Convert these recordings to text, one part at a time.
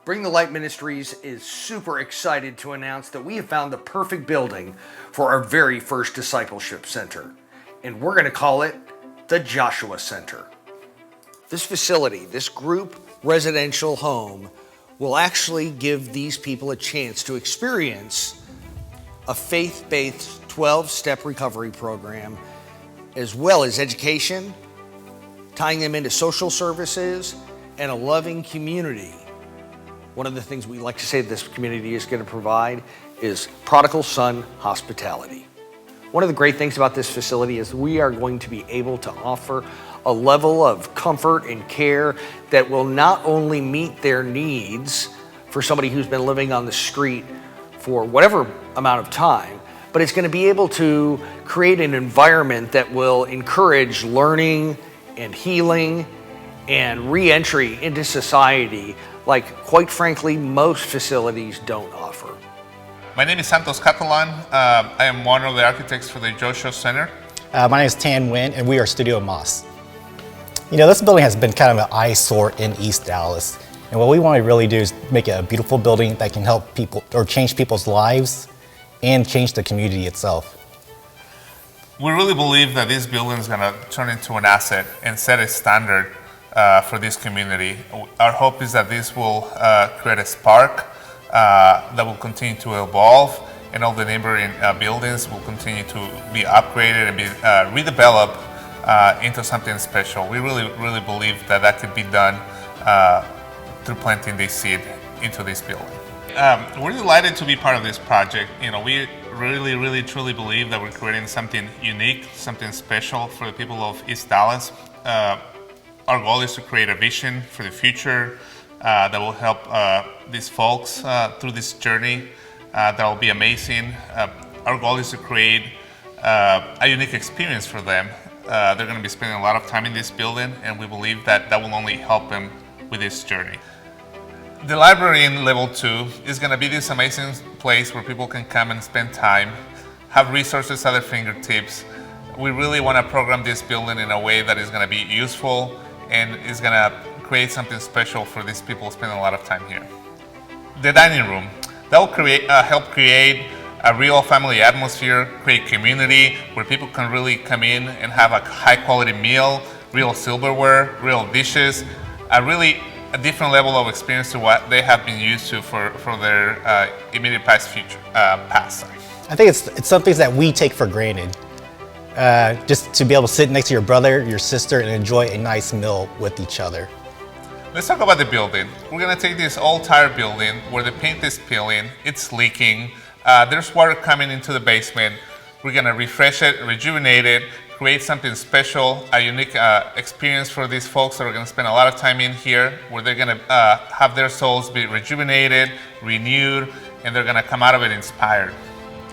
Bring the Light Ministries is super excited to announce that we have found the perfect building for our very first discipleship center, and we're going to call it the Joshua Center. This facility, this group residential home, will actually give these people a chance to experience a faith-based 12-step recovery program, as well as education, tying them into social services, and a loving community. One of the things we like to say this community is going to provide is prodigal son hospitality. One of the great things about this facility is we are going to be able to offer a level of comfort and care that will not only meet their needs for somebody who's been living on the street for whatever amount of time, but it's going to be able to create an environment that will encourage learning and healing and re-entry into society like, quite frankly, most facilities don't offer. My name is Santos Catalan. I am one of the architects for the Joshua Center. My name is Tan Nguyen, and we are Studio Moss. You know, this building has been kind of an eyesore in East Dallas. And what we want to really do is make it a beautiful building that can help people or change people's lives and change the community itself. We really believe that this building is going to turn into an asset and set a standard for this community. Our hope is that this will create a spark that will continue to evolve, and all the neighboring buildings will continue to be upgraded and be redeveloped into something special. We really believe that that could be done through planting this seed into this building. We're delighted to be part of this project. You know, we really truly believe that we're creating something unique, something special for the people of East Dallas. Our goal is to create a vision for the future that will help these folks through this journey. That will be amazing. Our goal is to create a unique experience for them. They're going to be spending a lot of time in this building, and we believe that that will only help them with this journey. The library in level 2 is going to be this amazing place where people can come and spend time, have resources at their fingertips. We really want to program this building in a way that is going to be useful and is going to create something special for these people spending a lot of time here. The dining room, that will help create a real family atmosphere, create community where people can really come in and have a high quality meal, real silverware, real dishes, a different level of experience to what they have been used to for their immediate past. I think it's some things that we take for granted. Just to be able to sit next to your brother, your sister, and enjoy a nice meal with each other. Let's talk about the building. We're going to take this old tire building where the paint is peeling, it's leaking, there's water coming into the basement. We're going to refresh it, rejuvenate it, create something special, a unique experience for these folks that are going to spend a lot of time in here, where they're going to have their souls be rejuvenated, renewed, and they're going to come out of it inspired.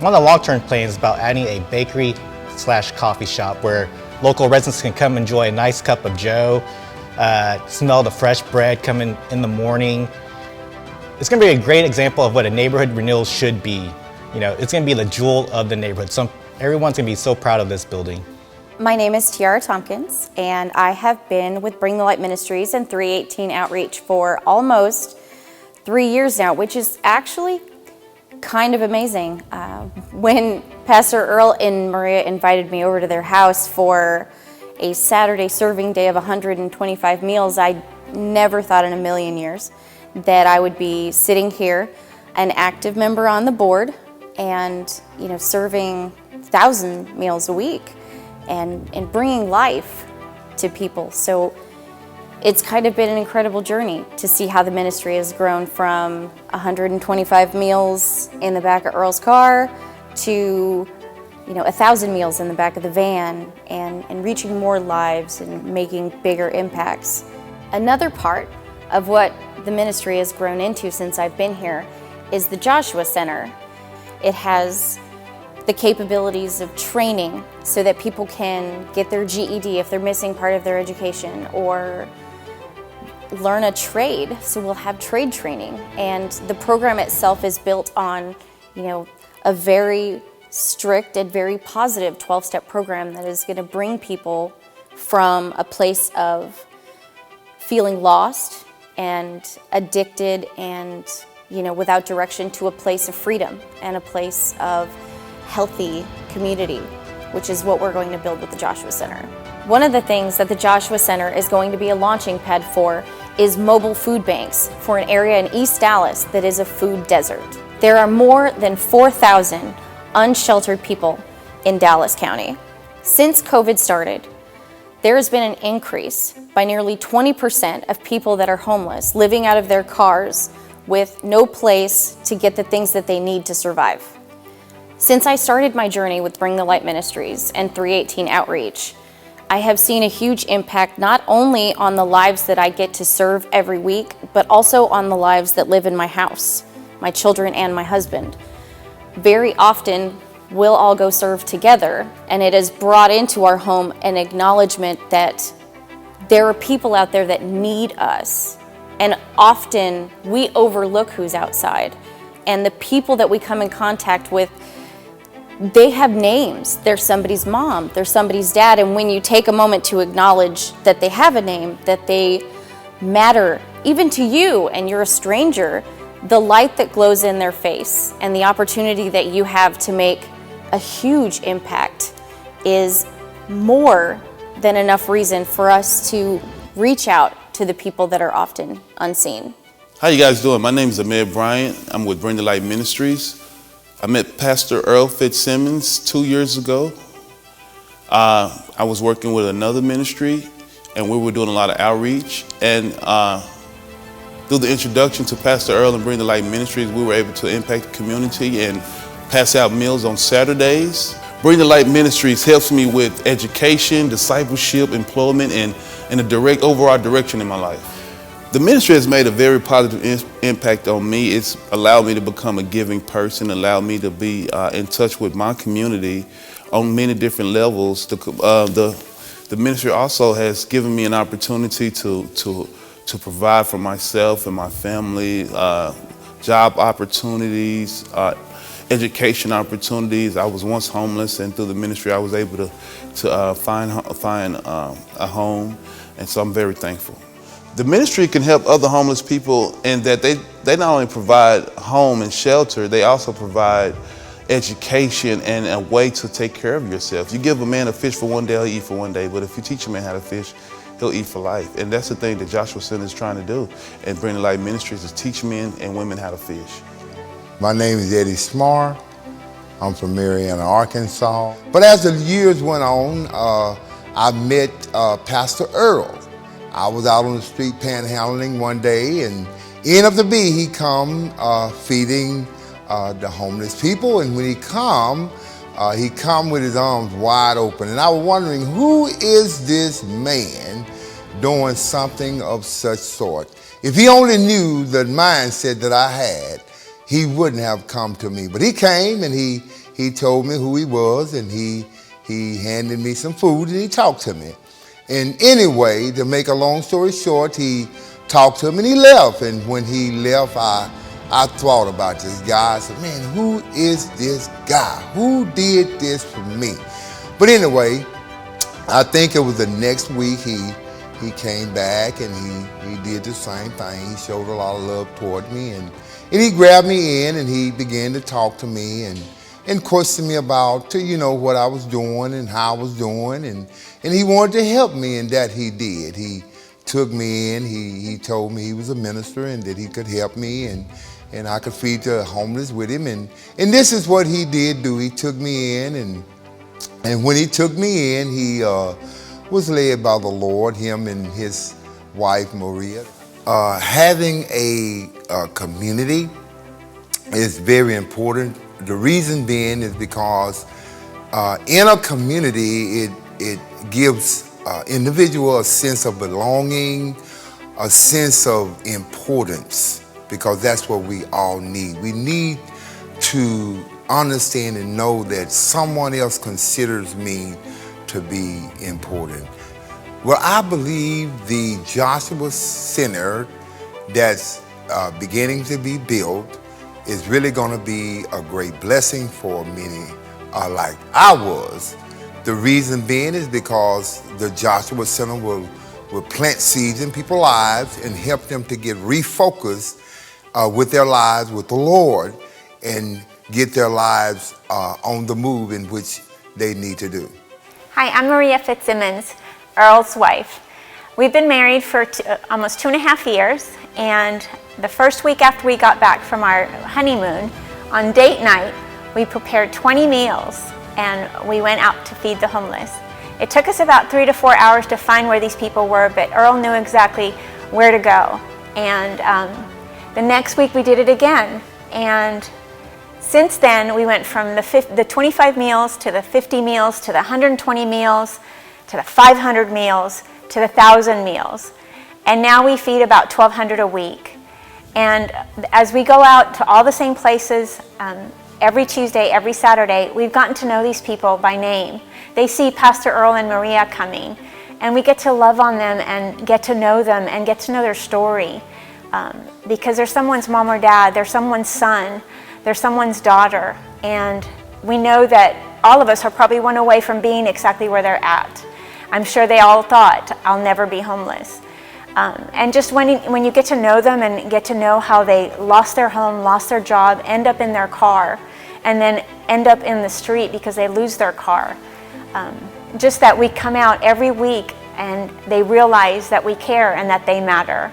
One of the long-term plans is about adding a bakery/coffee shop where local residents can come enjoy a nice cup of joe, smell the fresh bread coming in the morning. It's going to be a great example of what a neighborhood renewal should be. You know, it's going to be the jewel of the neighborhood. Everyone's going to be so proud of this building. My name is Tiara Tompkins, and I have been with Bring the Light Ministries and 318 Outreach for almost 3 years now, which is actually kind of amazing. When Pastor Earl and Maria invited me over to their house for a Saturday serving day of 125 meals, I never thought in a million years that I would be sitting here, an active member on the board, and serving 1,000 meals a week and bringing life to people. So it's kind of been an incredible journey to see how the ministry has grown from 125 meals in the back of Earl's car to 1,000 meals in the back of the van, and reaching more lives and making bigger impacts. Another part of what the ministry has grown into since I've been here is the Joshua Center. It has the capabilities of training so that people can get their GED if they're missing part of their education, or learn a trade. So we'll have trade training, and the program itself is built on a very strict and very positive 12-step program that is going to bring people from a place of feeling lost and addicted and, without direction, to a place of freedom and a place of healthy community, which is what we're going to build with the Joshua Center. One of the things that the Joshua Center is going to be a launching pad for is mobile food banks for an area in East Dallas that is a food desert. There are more than 4,000 unsheltered people in Dallas County. Since COVID started, there has been an increase by nearly 20% of people that are homeless, living out of their cars with no place to get the things that they need to survive. Since I started my journey with Bring the Light Ministries and 318 Outreach, I have seen a huge impact not only on the lives that I get to serve every week, but also on the lives that live in my house, my children and my husband. Very often, we'll all go serve together, and it has brought into our home an acknowledgement that there are people out there that need us. And often we overlook who's outside. And the people that we come in contact with, they have names. They're somebody's mom, they're somebody's dad. And when you take a moment to acknowledge that they have a name, that they matter even to you and you're a stranger, the light that glows in their face and the opportunity that you have to make a huge impact is more than enough reason for us to reach out to the people that are often unseen. How you guys doing? My name is Amir Bryant. I'm with Bring the Light Ministries. I met Pastor Earl Fitzsimmons 2 years ago. I was working with another ministry, and we were doing a lot of outreach. And through the introduction to Pastor Earl and Bring the Light Ministries, we were able to impact the community and pass out meals on Saturdays. Bring the Light Ministries helps me with education, discipleship, employment, and a overall direction in my life. The ministry has made a very positive impact on me. It's allowed me to become a giving person, allowed me to be in touch with my community on many different levels. The ministry also has given me an opportunity to provide for myself and my family, job opportunities, education opportunities. I was once homeless, and through the ministry I was able to find a home, and so I'm very thankful. The ministry can help other homeless people in that they not only provide home and shelter, they also provide education and a way to take care of yourself. You give a man a fish for one day, he'll eat for one day, but if you teach a man how to fish, he'll eat for life. And that's the thing that Joshua Center is trying to do, and Bring the Light Ministries, is teach men and women how to fish. My name is Eddie Smarr. I'm from Marianna, Arkansas. But as the years went on, I met Pastor Earl. I was out on the street panhandling one day, and end up to be he come feeding the homeless people. And when he come with his arms wide open. And I was wondering, who is this man doing something of such sort? If he only knew the mindset that I had, he wouldn't have come to me. But he came, and he told me who he was, and he handed me some food, and he talked to me. And anyway, to make a long story short, he talked to him and he left. And when he left, I thought about this guy. I said, man, who is this guy? Who did this for me? But anyway, I think it was the next week he came back, and he did the same thing. He showed a lot of love toward me, and he grabbed me in, and he began to talk to me and question me about, what I was doing and how I was doing, and he wanted to help me, and that he did. He took me in, he told me he was a minister and that he could help me, and I could feed the homeless with him, and this is what he did do. He took me in, and when he took me in, he was led by the Lord, him and his wife Maria. Having a community is very important. The reason being is because in a community, it gives individual a sense of belonging, a sense of importance, because that's what we all need. We need to understand and know that someone else considers me to be important. Well, I believe the Joshua Center that's beginning to be built is really going to be a great blessing for many like I was. The reason being is because the Joshua Center will will plant seeds in people's lives and help them to get refocused with their lives with the Lord and get their lives on the move in which they need to do. Hi, I'm Maria Fitzsimmons, Earl's wife. We've been married for almost 2.5 years, and the first week after we got back from our honeymoon, on date night, we prepared 20 meals and we went out to feed the homeless. It took us about 3 to 4 hours to find where these people were, but Earl knew exactly where to go. And the next week we did it again. And since then, we went from the 25 meals to the 50 meals to the 120 meals to the 500 meals to the 1,000 meals. And now we feed about 1,200 a week. And as we go out to all the same places, every Tuesday, every Saturday, we've gotten to know these people by name. They see Pastor Earl and Maria coming, and we get to love on them and get to know them and get to know their story. Because they're someone's mom or dad, they're someone's son, they're someone's daughter, and we know that all of us are probably one away from being exactly where they're at. I'm sure they all thought, I'll never be homeless. And just when you get to know them and get to know how they lost their home, lost their job, end up in their car, and then end up in the street because they lose their car. Just that we come out every week and they realize that we care and that they matter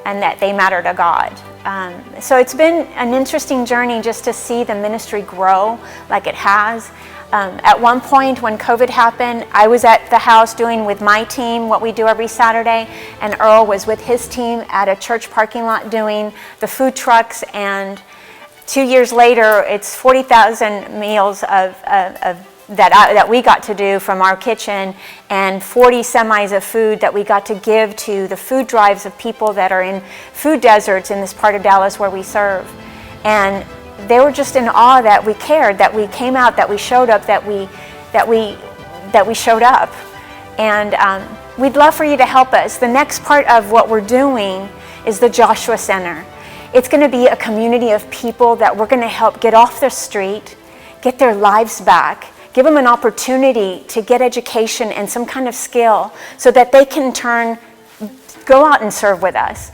and that they matter to God. So it's been an interesting journey just to see the ministry grow like it has. At one point when COVID happened, I was at the house doing with my team what we do every Saturday, and Earl was with his team at a church parking lot doing the food trucks, and 2 years later, it's 40,000 meals that we got to do from our kitchen, and 40 semis of food that we got to give to the food drives of people that are in food deserts in this part of Dallas where we serve. And they were just in awe that we cared, that we came out, that we showed up, that we showed up. And we'd love for you to help us. The next part of what we're doing is the Joshua Center. It's going to be a community of people that we're going to help get off the street, get their lives back, give them an opportunity to get education and some kind of skill so that they can go out and serve with us.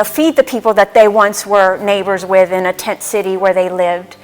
Feed the people that they once were neighbors with in a tent city where they lived.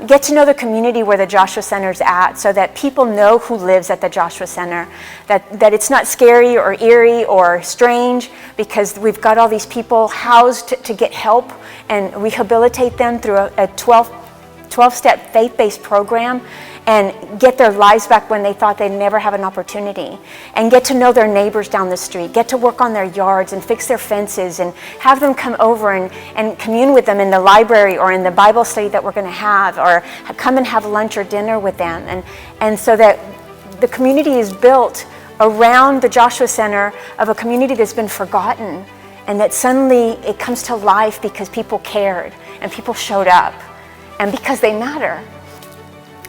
Get to know the community where the Joshua Center's at so that people know who lives at the Joshua Center, that it's not scary or eerie or strange because we've got all these people housed to get help and rehabilitate them through a 12-step faith-based program and get their lives back when they thought they'd never have an opportunity, and get to know their neighbors down the street, get to work on their yards and fix their fences and have them come over and commune with them in the library or in the Bible study that we're going to have, or come and have lunch or dinner with them. And so that the community is built around the Joshua Center of a community that's been forgotten, and that suddenly it comes to life because people cared and people showed up and because they matter.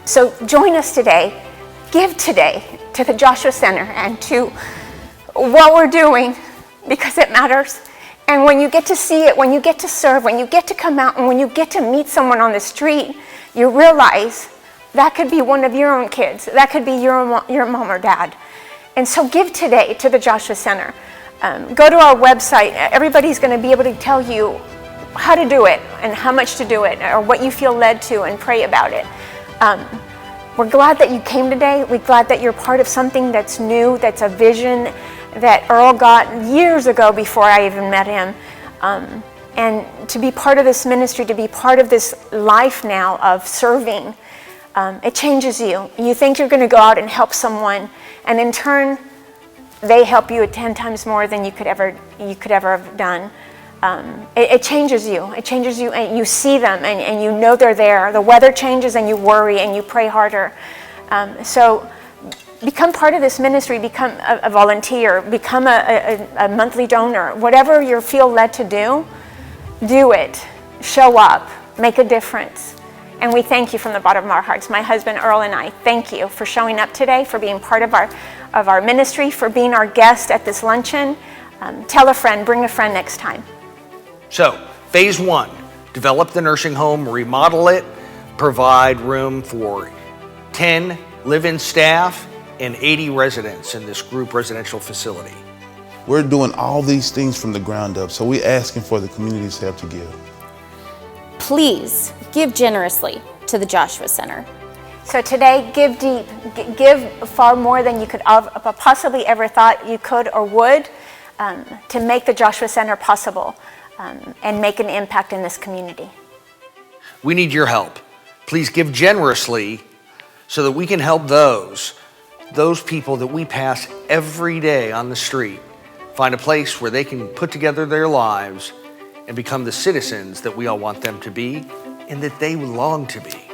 So join us today, give today to the Joshua Center and to what we're doing because it matters. And when you get to see it, when you get to serve, when you get to come out, and when you get to meet someone on the street, you realize that could be one of your own kids. That could be your mom or dad. And so give today to the Joshua Center. Go to our website. Everybody's going to be able to tell you how to do it and how much to do it or what you feel led to, and pray about it. We're glad that you came today. We're glad that you're part of something that's new, that's a vision that Earl got years ago before I even met him. And to be part of this ministry, to be part of this life now of serving, it changes you. You think you're going to go out and help someone, and in turn, they help you 10 times more than you could ever have done. It changes you. It changes you, and you see them, and you know they're there. The weather changes, and you worry, and you pray harder. So become part of this ministry. Become a volunteer. Become a monthly donor. Whatever you feel led to do it. Show up. Make a difference. And we thank you from the bottom of our hearts. My husband Earl and I thank you for showing up today, for being part of our ministry, for being our guest at this luncheon. Tell a friend. Bring a friend next time. So, phase 1, develop the nursing home, remodel it, provide room for 10 live-in staff, and 80 residents in this group residential facility. We're doing all these things from the ground up, so we're asking for the community's help to give. Please give generously to the Joshua Center. So today, give deep, give far more than you could possibly ever thought you could or would to make the Joshua Center possible and make an impact in this community. We need your help. Please give generously so that we can help those people that we pass every day on the street find a place where they can put together their lives and become the citizens that we all want them to be and that they long to be.